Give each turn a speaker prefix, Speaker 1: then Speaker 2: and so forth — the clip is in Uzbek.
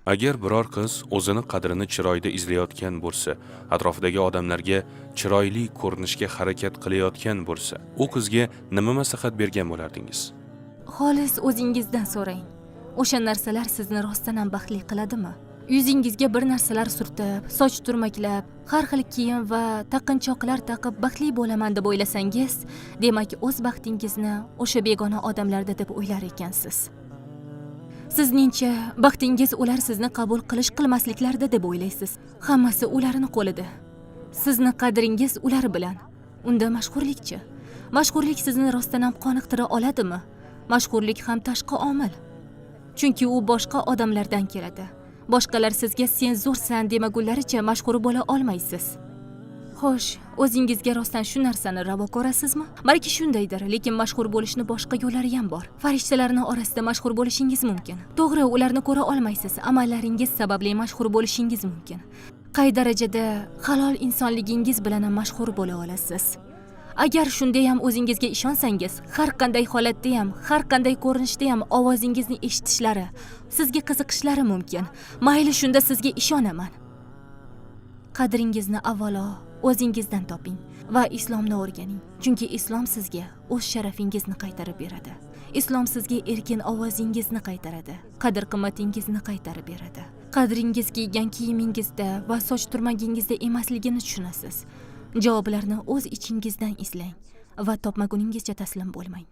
Speaker 1: Agar biror qiz o'zini qadrini chiroyda izlayotgan bo'lsa, atrofidagi odamlarga chiroyli ko'rinishga harakat qilayotgan bo'lsa, u qizga nima maslahat bergan bo'lardingiz?
Speaker 2: Xolis o'zingizdan so'rang. O'sha narsalar sizni rostdan ham baxtli qiladimi? Yuzingizga bir narsalar surtib, soch turmaklab, har xil kiyim va taqinchoqlar taqib baxtli bo'laman deb o'ylasangiz, demak o'z baxtingizni o'sha begona odamlarda deb o'ylar ekansiz. Sizningcha baxtingiz ular sizni qabul qilmasliklarida deb o'ylaysiz. Hammasi ularning qo'lida. Sizni qadringiz ular bilan. Unda mashhurlikchi. Mashhurlik sizni rostdan ham qoniqtira oladimi? Mashhurlik ham tashqi omil. Chunki u boshqa odamlardan keladi. Boshqalar sizga sen zo'rsan demagunlaricha mashhur bo'la olmaysiz. Xo'sh, o'zingizga rostdan shu narsani ravo ko'rasizmi? Balki shundaydir, lekin mashhur bo'lishni boshqa yo'llari ham bor. Farishtalarning orasida mashhur bo'lishingiz mumkin. To'g'ri, ularni ko'ra olmaysiz, amallaringiz sababli mashhur bo'lishingiz mumkin. Qay darajada halol insonligingiz bilan ham mashhur bo'la olasiz. Agar shunday ham o'zingizga ishonsangiz, har qanday holatda ham, har qanday ko'rinishda ham ovozingizni eshitishlari, sizga qiziqishlari mumkin. Mayli, shunda sizga ishonaman. Qadringizni avvalo o'zingizdan toping va islomni o'rganing. Chunki islom sizga o'z sharafingizni qaytarib beradi. Islom sizga erkin ovozingizni qaytaradi, qadr-qimmatingizni qaytarib beradi. Qadringiz kiygan kiyimingizda va soch turmagingizda emasligini tushunasiz. Javoblarni o'z ichingizdan izlang va topmaguningizcha taslim bo'lmang.